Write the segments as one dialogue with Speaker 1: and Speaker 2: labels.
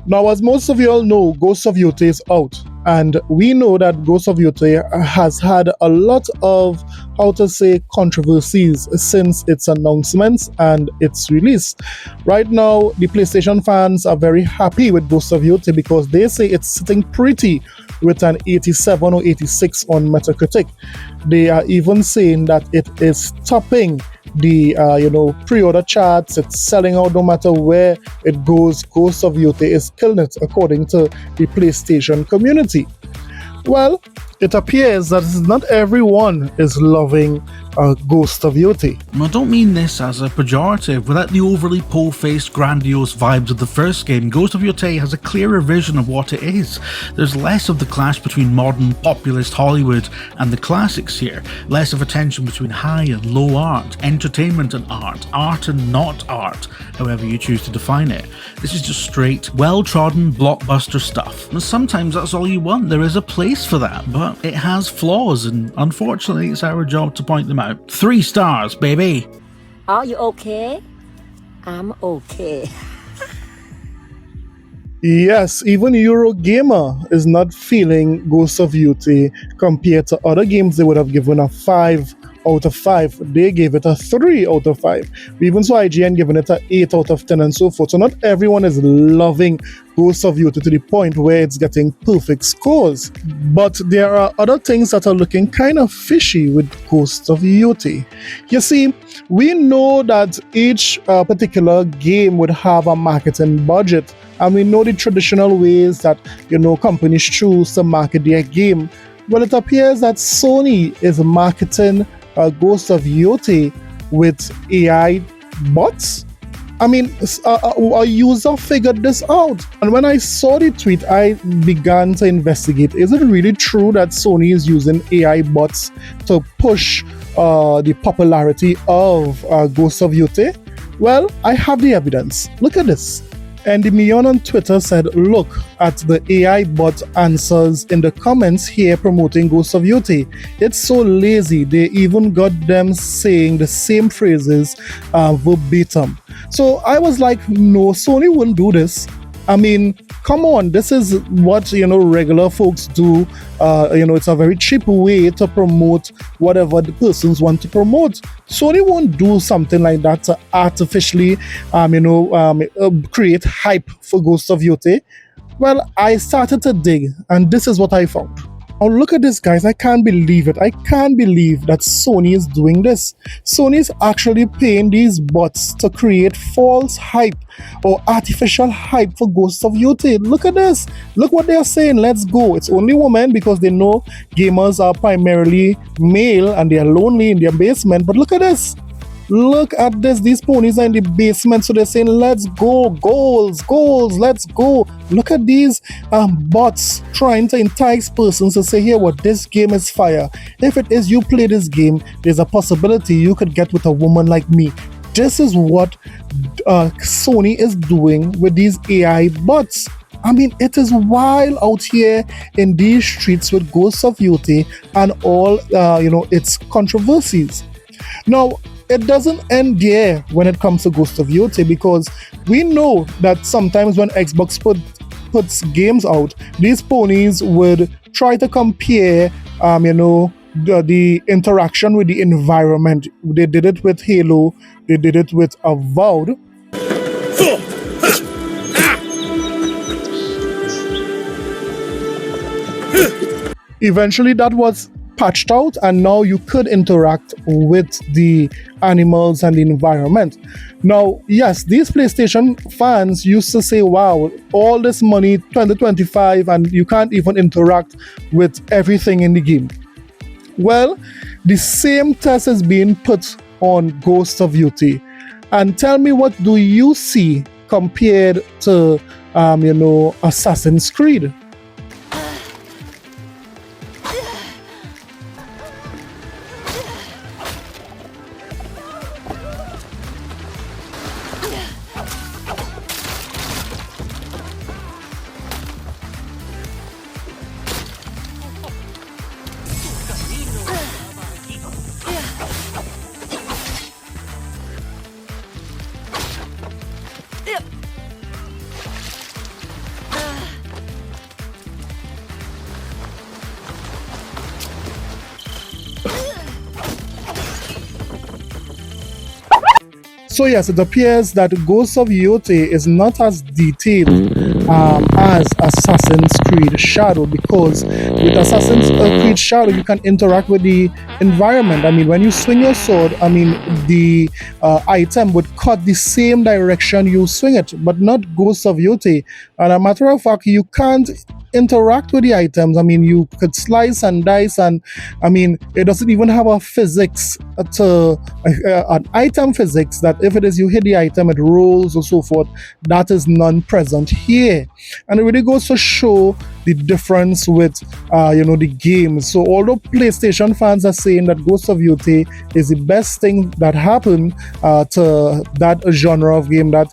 Speaker 1: Now, as most of you all know, Ghost of Yotei is out, and we know that Ghost of Yotei has had a lot of, how to say, controversies since its announcements and its release. Right now, the PlayStation fans are very happy with Ghost of Yotei because they say it's sitting pretty with an 87 or 86 on Metacritic. They are even saying that it is topping the pre-order charts. It's selling out no matter where it goes. Ghost of Yotei is killing it according to the PlayStation community. Well, it appears that not everyone is loving Ghost of Yotei.
Speaker 2: I don't mean this as a pejorative. Without the overly po-faced, grandiose vibes of the first game, Ghost of Yotei has a clearer vision of what it is. There's less of the clash between modern, populist Hollywood and the classics here, less of a tension between high and low art, entertainment and art and not art, however you choose to define it. This is just straight, well-trodden, blockbuster stuff. And sometimes that's all you want. There is a place for that, but it has flaws, and unfortunately it's our job to point them out. 3 stars, baby!
Speaker 3: Are you okay? I'm okay.
Speaker 1: Yes, even Eurogamer is not feeling Ghost of Yotei compared to other games they would have given a 5 out of 5. They gave it a 3 out of 5. We even saw IGN giving it an 8 out of 10 and so forth. So not everyone is loving Ghost of Yotei to the point where it's getting perfect scores. But there are other things that are looking kind of fishy with Ghost of Yotei. You see, we know that each particular game would have a marketing budget, and we know the traditional ways that companies choose to market their game. Well, it appears that Sony is marketing Ghost of Yotei with AI bots. I mean, a user figured this out. And when I saw the tweet, I began to investigate. Is it really true that Sony is using AI bots to push the popularity of Ghost of Yotei? Well, I have the evidence. Look at this. And the Mion on Twitter said, look at the AI bot answers in the comments here promoting Ghost of Yotei. It's so lazy, they even got them saying the same phrases verbatim. So I was like, no, Sony wouldn't do this. I mean, come on, this is what, regular folks do. It's a very cheap way to promote whatever the persons want to promote. Sony won't do something like that to artificially, create hype for Ghost of Yotei. Well, I started to dig, and this is what I found. Now look at this, guys. I can't believe it. I can't believe that Sony is doing this. Sony is actually paying these bots to create false hype or artificial hype for Ghost of Yotei. Look at this. Look what they are saying. Let's go. It's only women because they know gamers are primarily male and they are lonely in their basement. But look at this. Look at this. These ponies are in the basement, so they're saying, let's go, goals, let's go. Look at these bots trying to entice persons to say, here, what, this game is fire. If it is you play this game, there's a possibility you could get with a woman like me. This is what Sony is doing with these AI bots. I mean, it is wild out here in these streets with Ghost of Yotei and all, its controversies. Now, it doesn't end there when it comes to Ghost of Yotei, because we know that sometimes when Xbox puts games out, these ponies would try to compare, the interaction with the environment. They did it with Halo, they did it with Avowed. Eventually that was patched out, and now you could interact with the animals and the environment. Now, yes, these PlayStation fans used to say, wow, all this money, 2025, and you can't even interact with everything in the game. Well, the same test is being put on Ghost of Yotei. And tell me, what do you see compared to, Assassin's Creed? So yes, it appears that Ghost of Yotei is not as detailed as Assassin's Creed Shadow, because with Assassin's Creed Shadow you can interact with the environment. I mean, when you swing your sword, I mean, the item would cut the same direction you swing it, but not Ghost of Yotei. And a matter of fact, you can't interact with the items. I mean, you could slice and dice, and I mean, it doesn't even have a physics to an item physics that if it is you hit the item, it rolls or so forth. That is non-present here, and it really goes to show the difference with the game. So although PlayStation fans are saying that Ghost of Yotei is the best thing that happened to that genre of game, that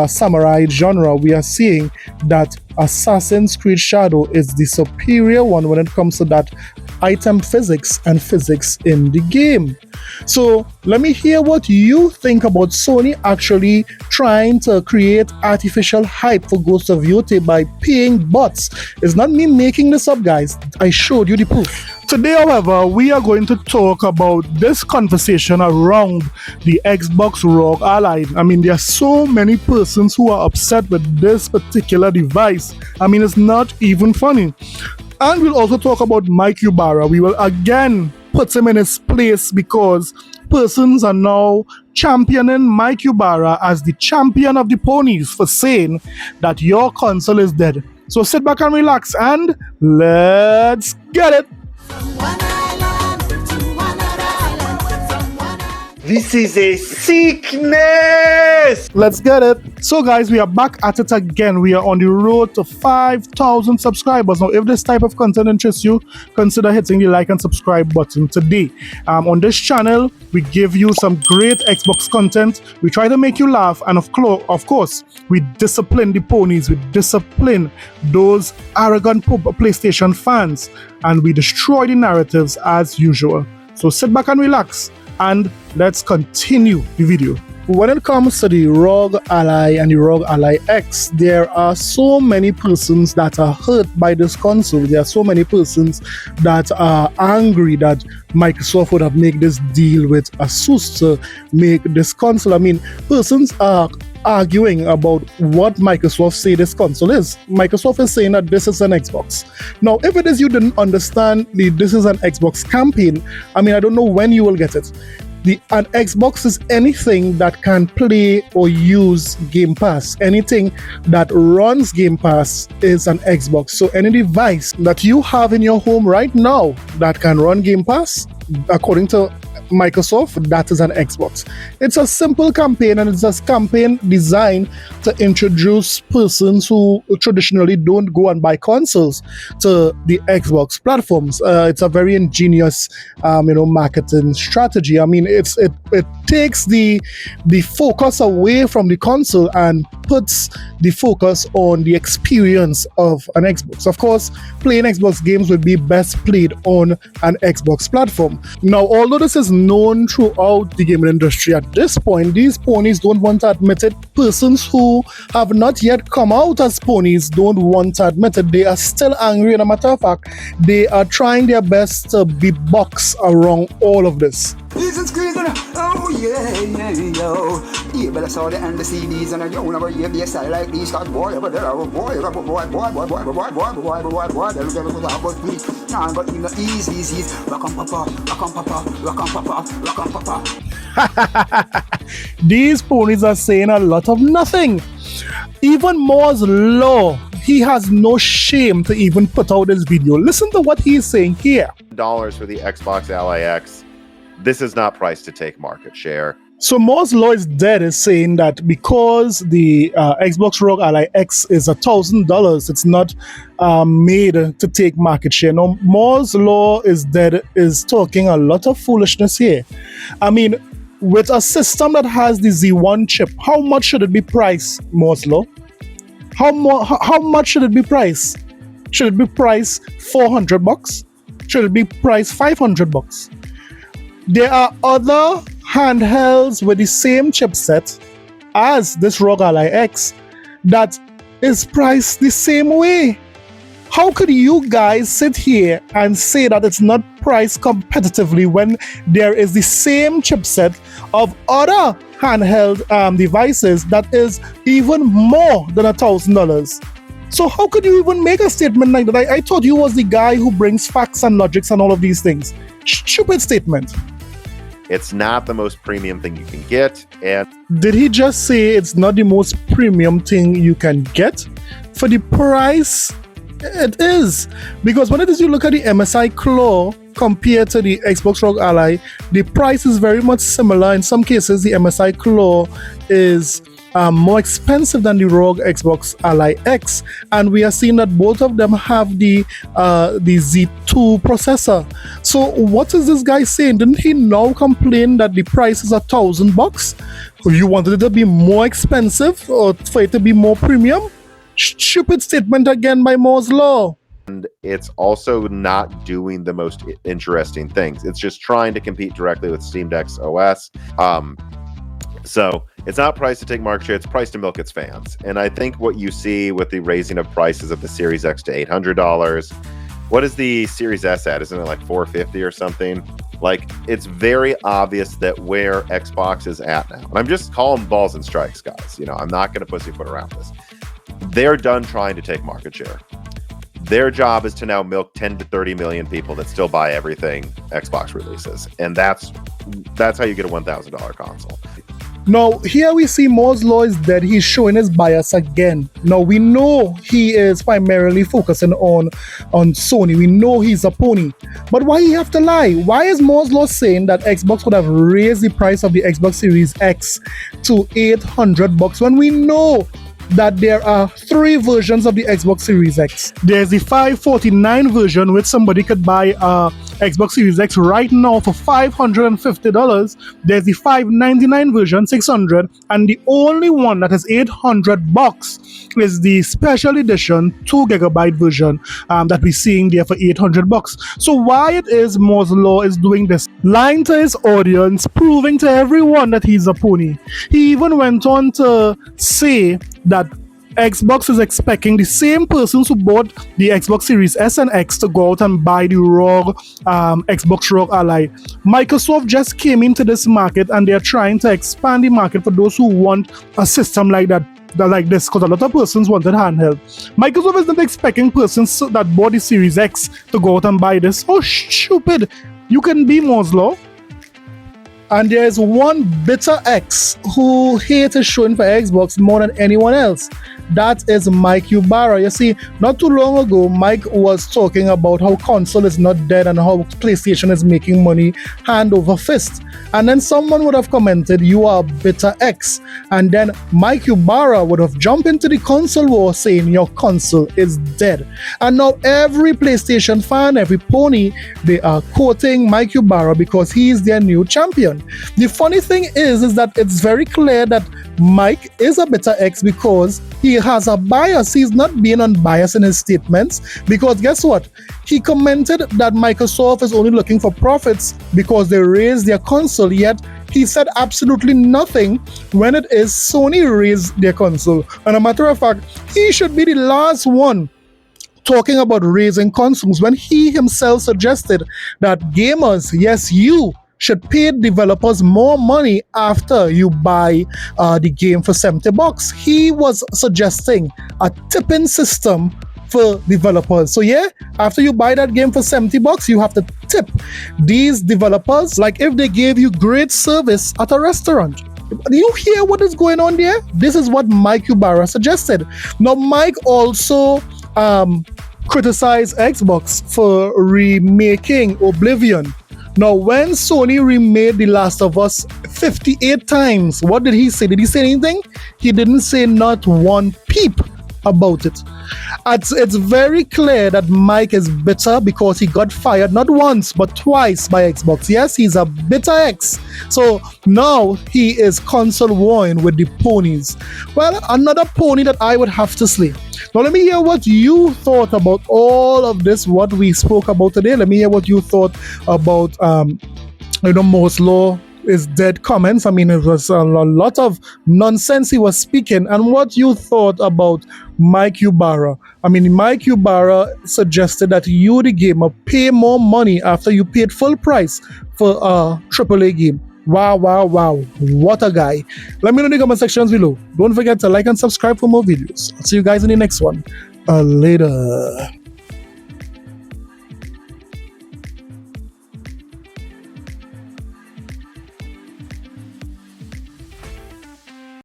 Speaker 1: samurai genre, we are seeing that Assassin's Creed Shadow is the superior one when it comes to that item physics and physics in the game. So let me hear what you think about Sony actually trying to create artificial hype for Ghost of Yotei by paying bots. It's not me making this up, guys. I showed you the proof. Today, however, we are going to talk about this conversation around the Xbox ROG Ally. I mean, there are so many persons who are upset with this particular device. I mean, it's not even funny. And we'll also talk about Mike Ybarra. We will again put him in his place because persons are now championing Mike Ybarra as the champion of the ponies for saying that your console is dead. So sit back and relax and let's get it.
Speaker 4: This is a sickness!
Speaker 1: Let's get it. So guys, we are back at it again. We are on the road to 5,000 subscribers. Now, if this type of content interests you, consider hitting the like and subscribe button today. On this channel, we give you some great Xbox content. We try to make you laugh, and of course, we discipline the ponies. We discipline those arrogant PlayStation fans, and we destroy the narratives as usual. So sit back and relax, and let's continue the video. When it comes to the ROG Ally and the ROG Ally X, there are so many persons that are hurt by this console. There are so many persons that are angry that Microsoft would have made this deal with Asus to make this console. I mean, persons are arguing about what Microsoft say this console is. Microsoft is saying that this is an Xbox. Now, if it is you didn't understand the this is an Xbox campaign, I mean, I don't know when you will get it. An Xbox is anything that can play or use Game Pass. Anything that runs Game Pass is an Xbox. So any device that you have in your home right now that can run Game Pass, according to Microsoft, that is an Xbox. It's a simple campaign, and it's a campaign designed to introduce persons who traditionally don't go and buy consoles to the Xbox platforms. It's a very ingenious, marketing strategy. I mean, it takes the focus away from the console and puts the focus on the experience of an Xbox. Of course, playing Xbox games would be best played on an Xbox platform. Now, although this is known throughout the gaming industry at this point, these ponies don't want to admit it. Persons who have not yet come out as ponies don't want to admit it. They are still angry, and a matter of fact, they are trying their best to beatbox around all of this.
Speaker 5: Oh yeah, yo. You better saw the and the CDs and you never hear the style like these. Boy, boy, but in the easy, rock on papa, rock on papa, rock on papa, rock on papa.
Speaker 1: These ponies are saying a lot of nothing. Even Moore's Law, he has no shame to even put out this video. Listen to what he's saying here.
Speaker 4: $1 for the Xbox Ally X. This is not priced to take market share.
Speaker 1: So Moore's Law is dead is saying that because the Xbox ROG Ally X is $1,000, it's not made to take market share. Now, Moore's Law is dead is talking a lot of foolishness here. I mean, with a system that has the Z1 chip, how much should it be priced, Moore's Law? How much should it be priced? Should it be priced $400? Should it be priced $500? There are other handhelds with the same chipset as this ROG Ally X that is priced the same way. How could you guys sit here and say that it's not priced competitively when there is the same chipset of other handheld devices that is even more than $1,000? So how could you even make a statement like that? I thought you was the guy who brings facts and logics and all of these things. Stupid statement.
Speaker 4: It's not the most premium thing you can get. And
Speaker 1: Did he just say it's not the most premium thing you can get? For the price, it is. Because when it is you look at the MSI Claw compared to the Xbox ROG Ally, the price is very much similar. In some cases, the MSI Claw is more expensive than the ROG Xbox Ally X, and we are seeing that both of them have the Z2 processor. So what is this guy saying? Didn't he now complain that the price is $1,000? You wanted it to be more expensive or for it to be more premium? Stupid statement again by Moore's Law.
Speaker 4: And it's also not doing the most interesting things. It's just trying to compete directly with Steam Deck's OS. So it's not priced to take market share, it's priced to milk its fans. And I think what you see with the raising of prices of the Series X to $800, what is the Series S at? Isn't it like $450 or something? Like, it's very obvious that where Xbox is at now. And I'm just calling balls and strikes, guys. You know, I'm not going to pussyfoot around this. They're done trying to take market share. Their job is to now milk 10 to 30 million people that still buy everything Xbox releases. And that's how you get a $1,000 console.
Speaker 1: Now, here we see Moore's Law is dead. He's showing his bias again. Now, we know he is primarily focusing on Sony. We know he's a pony. But why he have to lie? Why is Moore's Law saying that Xbox would have raised the price of the Xbox Series X to $800 when we know that there are 3 versions of the Xbox Series X? There's the $549 version, which somebody could buy Xbox Series X right now for $550. There's the $599 version, $600, and the only one that is $800 is the special edition 2GB version that we're seeing there for $800. So why it is Moore's Law is doing this? Lying to his audience, proving to everyone that he's a pony. He even went on to say that Xbox is expecting the same persons who bought the Xbox Series S and X to go out and buy the ROG Xbox ROG Ally. Microsoft just came into this market and they're trying to expand the market for those who want a system like that, like this, because a lot of persons wanted handheld. Microsoft is not expecting persons that bought the Series X to go out and buy this. Oh, stupid! You can be Moore's Law. And there's one bitter X who hates showing for Xbox more than anyone else. That is Mike Ybarra. You see, not too long ago, Mike was talking about how console is not dead and how PlayStation is making money hand over fist. And then someone would have commented, "You are bitter X." And then Mike Ybarra would have jumped into the console war saying, "Your console is dead." And now every PlayStation fan, every pony, they are quoting Mike Ybarra because he is their new champion. The funny thing is that it's very clear that Mike is a bitter X because he has a bias. He's not being unbiased in his statements, because guess what? He commented that Microsoft is only looking for profits because they raised their console, yet he said absolutely nothing when it is Sony raised their console. And a matter of fact, he should be the last one talking about raising consoles when he himself suggested that gamers, yes, you should pay developers more money after you buy the game for $70. He was suggesting a tipping system for developers. So yeah, after you buy that game for $70, you have to tip these developers like if they gave you great service at a restaurant. Do you hear what is going on there? This is what Mike Ybarra suggested. Now, Mike also criticized Xbox for remaking Oblivion. Now, when Sony remade The Last of Us 58 times, what did he say? Did he say anything? He didn't say not one peep about it. It's very clear that Mike is bitter because he got fired not once but twice by Xbox. Yes, he's a bitter X. So now he is console warring with the ponies. Well, another pony that I would have to slay. Now let me hear what you thought about all of this, what we spoke about today. Let me hear what you thought about Moore's Law his dead comments. I mean, it was a lot of nonsense he was speaking. And what you thought about Mike Ybarra? I mean, Mike Ybarra suggested that you, the gamer, pay more money after you paid full price for a AAA game. Wow, wow, wow. What a guy. Let me know in the comment sections below. Don't forget to like and subscribe for more videos. I'll see you guys in the next one. Later.